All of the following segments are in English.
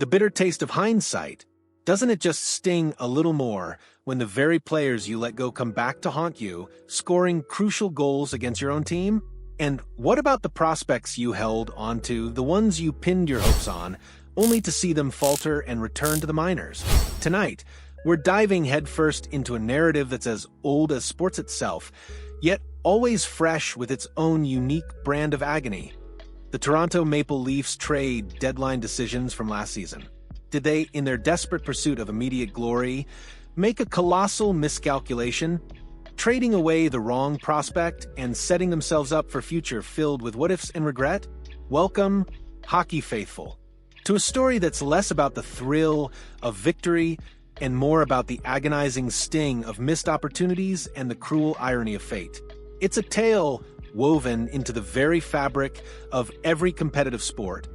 The bitter taste of hindsight. Doesn't it just sting a little more when the very players you let go come back to haunt you, scoring crucial goals against your own team? And what about the prospects you held onto, the ones you pinned your hopes on, only to see them falter and return to the minors? Tonight, we're diving headfirst into a narrative that's as old as sports itself, yet always fresh with its own unique brand of agony. The Toronto Maple Leafs trade deadline decisions from last season. Did they, in their desperate pursuit of immediate glory, make a colossal miscalculation, trading away the wrong prospect and setting themselves up for a future filled with what-ifs and regret? Welcome, hockey faithful, to a story that's less about the thrill of victory and more about the agonizing sting of missed opportunities and the cruel irony of fate. It's a tale woven into the very fabric of every competitive sport,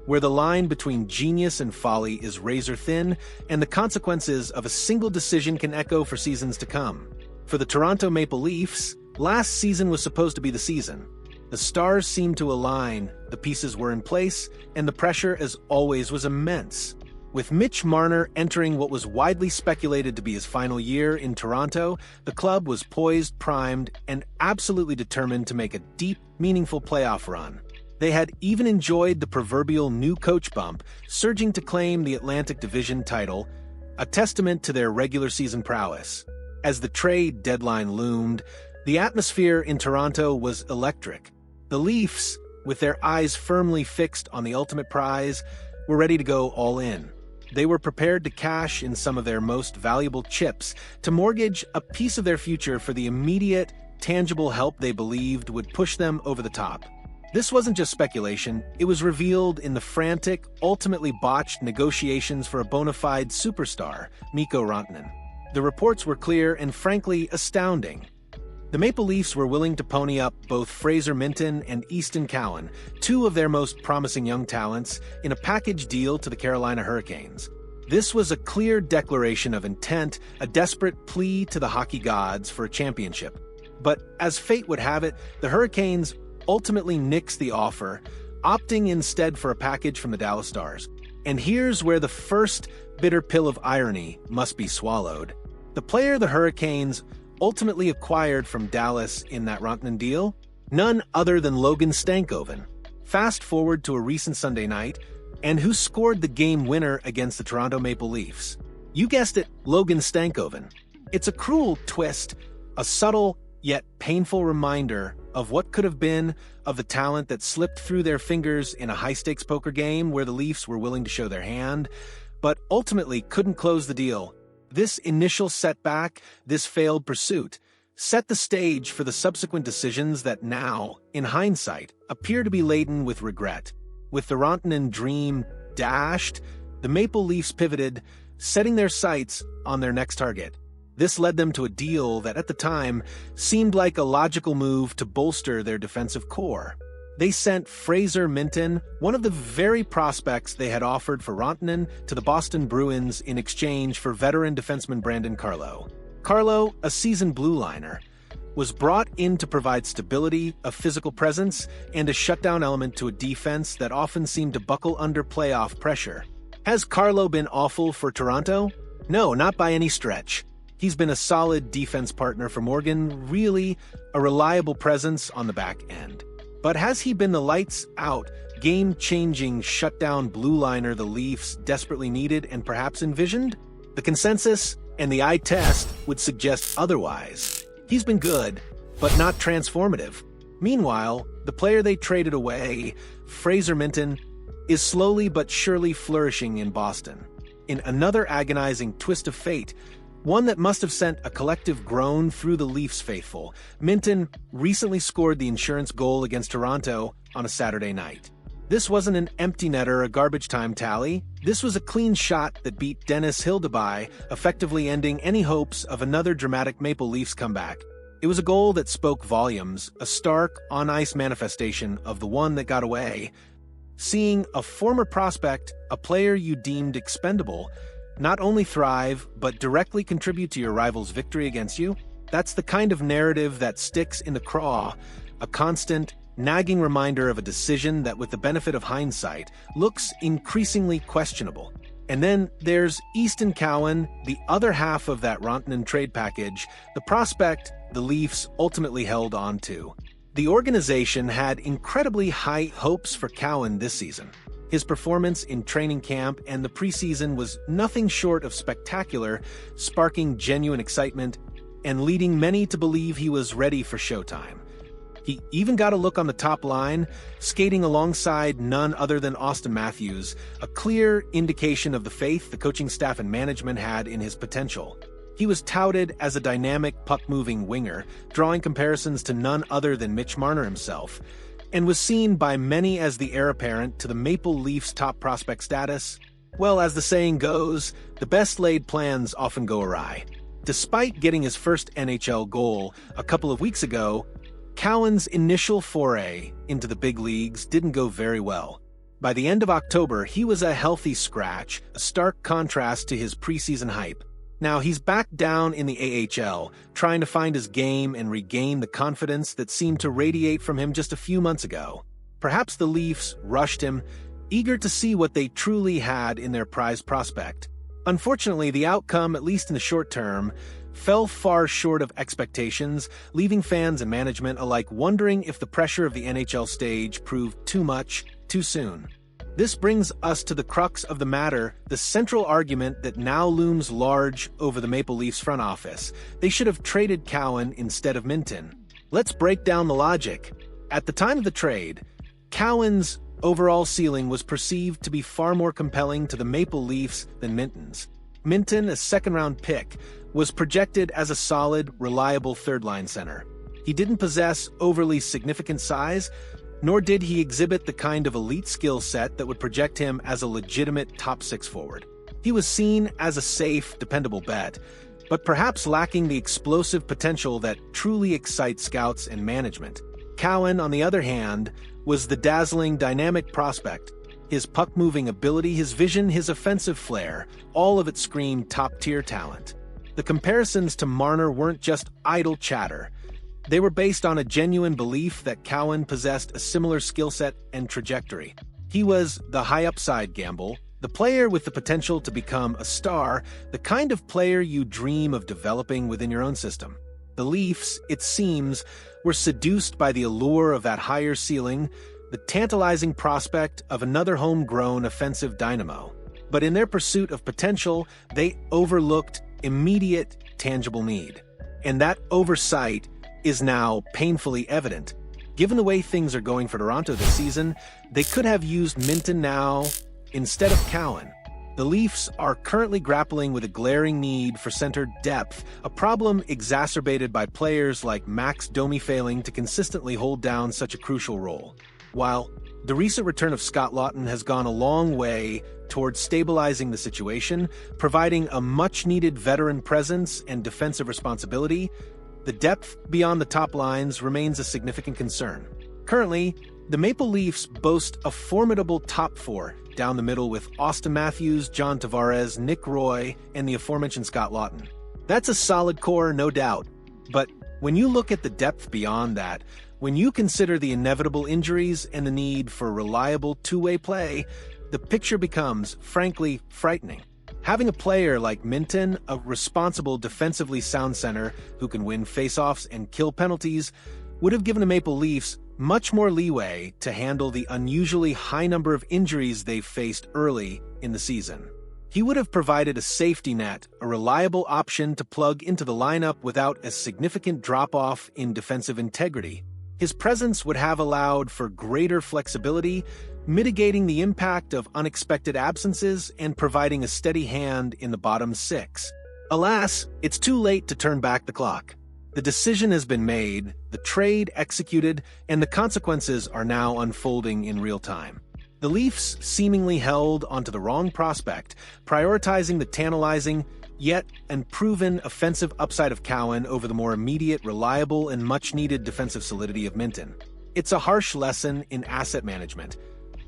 where the line between genius and folly is razor thin, and the consequences of a single decision can echo for seasons to come. For the Toronto Maple Leafs, last season was supposed to be the season. The stars seemed to align, the pieces were in place, and the pressure, as always, was immense. With Mitch Marner entering what was widely speculated to be his final year in Toronto, the club was poised, primed, and absolutely determined to make a deep, meaningful playoff run. They had even enjoyed the proverbial new coach bump, surging to claim the Atlantic Division title, a testament to their regular season prowess. As the trade deadline loomed, the atmosphere in Toronto was electric. The Leafs, with their eyes firmly fixed on the ultimate prize, were ready to go all in. They were prepared to cash in some of their most valuable chips, to mortgage a piece of their future for the immediate, tangible help they believed would push them over the top. This wasn't just speculation, it was revealed in the frantic, ultimately botched negotiations for a bona fide superstar, Miko Rottman. The reports were clear and frankly astounding. The Maple Leafs were willing to pony up both Fraser Minten and Easton Cowan, two of their most promising young talents, in a package deal to the Carolina Hurricanes. This was a clear declaration of intent, a desperate plea to the hockey gods for a championship. But as fate would have it, the Hurricanes ultimately nixed the offer, opting instead for a package from the Dallas Stars. And here's where the first bitter pill of irony must be swallowed. The player the Hurricanes ultimately acquired from Dallas in that Rantanen deal? None other than Logan Stankoven. Fast forward to a recent Sunday night, and who scored the game winner against the Toronto Maple Leafs? You guessed it, Logan Stankoven. It's a cruel twist, a subtle yet painful reminder of what could have been, of the talent that slipped through their fingers in a high-stakes poker game where the Leafs were willing to show their hand, but ultimately couldn't close the deal. This initial setback, this failed pursuit, set the stage for the subsequent decisions that now, in hindsight, appear to be laden with regret. With the Rantanen dream dashed, the Maple Leafs pivoted, setting their sights on their next target. This led them to a deal that at the time seemed like a logical move to bolster their defensive core. They sent Fraser Minten, one of the very prospects they had offered for Rantanen, to the Boston Bruins in exchange for veteran defenseman Brandon Carlo. Carlo, a seasoned blue liner, was brought in to provide stability, a physical presence, and a shutdown element to a defense that often seemed to buckle under playoff pressure. Has Carlo been awful for Toronto? No, not by any stretch. He's been a solid defense partner for Morgan, really a reliable presence on the back end. But has he been the lights-out, game-changing shutdown blue liner the Leafs desperately needed and perhaps envisioned? The consensus and the eye test would suggest otherwise. He's been good, but not transformative. Meanwhile, the player they traded away, Fraser Minten, is slowly but surely flourishing in Boston. In another agonizing twist of fate, one that must have sent a collective groan through the Leafs faithful, Minten recently scored the insurance goal against Toronto on a Saturday night. This wasn't an empty netter, a garbage time tally. This was a clean shot that beat Dennis Hildebrand, effectively ending any hopes of another dramatic Maple Leafs comeback. It was a goal that spoke volumes, a stark, on-ice manifestation of the one that got away. Seeing a former prospect, a player you deemed expendable, not only thrive, but directly contribute to your rival's victory against you, that's the kind of narrative that sticks in the craw, a constant, nagging reminder of a decision that, with the benefit of hindsight, looks increasingly questionable. And then there's Easton Cowan, the other half of that Rantanen trade package, the prospect the Leafs ultimately held on to. The organization had incredibly high hopes for Cowan this season. His performance in training camp and the preseason was nothing short of spectacular, sparking genuine excitement and leading many to believe he was ready for showtime. He even got a look on the top line, skating alongside none other than Auston Matthews, a clear indication of the faith the coaching staff and management had in his potential. He was touted as a dynamic puck-moving winger, drawing comparisons to none other than Mitch Marner himself, and was seen by many as the heir apparent to the Maple Leafs' top prospect status. Well, as the saying goes, the best-laid plans often go awry. Despite getting his first NHL goal a couple of weeks ago, Cowan's initial foray into the big leagues didn't go very well. By the end of October, he was a healthy scratch, a stark contrast to his preseason hype. Now, he's back down in the AHL, trying to find his game and regain the confidence that seemed to radiate from him just a few months ago. Perhaps the Leafs rushed him, eager to see what they truly had in their prized prospect. Unfortunately, the outcome, at least in the short term, fell far short of expectations, leaving fans and management alike wondering if the pressure of the NHL stage proved too much, too soon. This brings us to the crux of the matter, the central argument that now looms large over the Maple Leafs front office. They should have traded Cowan instead of Minten. Let's break down the logic. At the time of the trade, Cowan's overall ceiling was perceived to be far more compelling to the Maple Leafs than Minten's. Minten, a second-round pick, was projected as a solid, reliable third-line center. He didn't possess overly significant size, nor did he exhibit the kind of elite skill set that would project him as a legitimate top-six forward. He was seen as a safe, dependable bet, but perhaps lacking the explosive potential that truly excites scouts and management. Cowan, on the other hand, was the dazzling, dynamic prospect. His puck-moving ability, his vision, his offensive flair, all of it screamed top-tier talent. The comparisons to Marner weren't just idle chatter. They were based on a genuine belief that Cowan possessed a similar skill set and trajectory. He was the high-upside gamble, the player with the potential to become a star, the kind of player you dream of developing within your own system. The Leafs, it seems, were seduced by the allure of that higher ceiling, the tantalizing prospect of another homegrown offensive dynamo. But in their pursuit of potential, they overlooked immediate, tangible need. And that oversight is now painfully evident. Given the way things are going for Toronto this season, they could have used Minten now instead of Cowan. The Leafs are currently grappling with a glaring need for center depth, a problem exacerbated by players like Max Domi failing to consistently hold down such a crucial role. While the recent return of Scott Laughton has gone a long way towards stabilizing the situation, providing a much-needed veteran presence and defensive responsibility, the depth beyond the top lines remains a significant concern. Currently, the Maple Leafs boast a formidable top four down the middle with Auston Matthews, John Tavares, Nick Roy, and the aforementioned Scott Laughton. That's a solid core, no doubt. But when you look at the depth beyond that, when you consider the inevitable injuries and the need for reliable two-way play, the picture becomes, frankly, frightening. Having a player like Minten, a responsible, defensively sound center who can win faceoffs and kill penalties, would have given the Maple Leafs much more leeway to handle the unusually high number of injuries they've faced early in the season. He would have provided a safety net, a reliable option to plug into the lineup without a significant drop-off in defensive integrity. His presence would have allowed for greater flexibility, mitigating the impact of unexpected absences and providing a steady hand in the bottom six. Alas, it's too late to turn back the clock. The decision has been made, the trade executed, and the consequences are now unfolding in real time. The Leafs seemingly held onto the wrong prospect, prioritizing the tantalizing, yet unproven offensive upside of Cowan over the more immediate, reliable, and much-needed defensive solidity of Minten. It's a harsh lesson in asset management.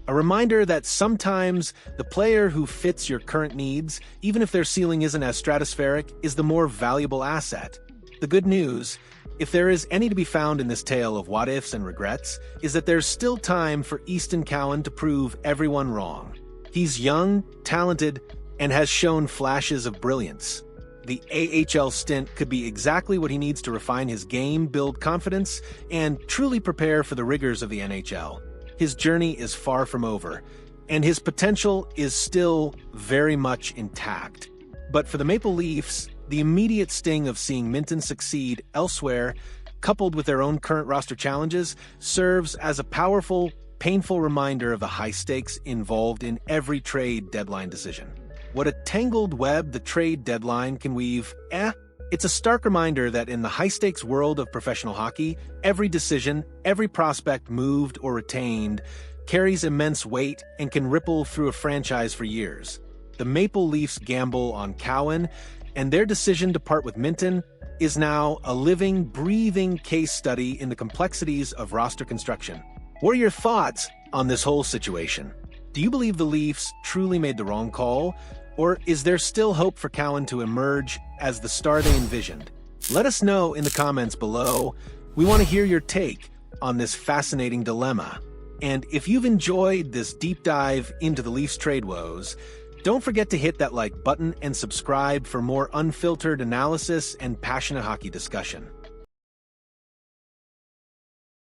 A reminder that sometimes the player who fits your current needs, even if their ceiling isn't as stratospheric, is the more valuable asset. The good news, If there is any to be found in this tale of what-ifs and regrets, is that there's still time for Easton Cowan to prove everyone wrong. He's young, talented, and has shown flashes of brilliance. The AHL stint could be exactly what he needs to refine his game, build confidence, and truly prepare for the rigors of the NHL. His journey is far from over, and his potential is still very much intact. But for the Maple Leafs, the immediate sting of seeing Minten succeed elsewhere, coupled with their own current roster challenges, serves as a powerful, painful reminder of the high stakes involved in every trade deadline decision. What a tangled web the trade deadline can weave, It's a stark reminder that in the high-stakes world of professional hockey, every decision, every prospect moved or retained, carries immense weight and can ripple through a franchise for years. The Maple Leafs' gamble on Cowan and their decision to part with Minten is now a living, breathing case study in the complexities of roster construction. What are your thoughts on this whole situation? Do you believe the Leafs truly made the wrong call? Or is there still hope for Cowan to emerge as the star they envisioned? Let us know in the comments below. We want to hear your take on this fascinating dilemma. And if you've enjoyed this deep dive into the Leafs trade woes, don't forget to hit that like button and subscribe for more unfiltered analysis and passionate hockey discussion.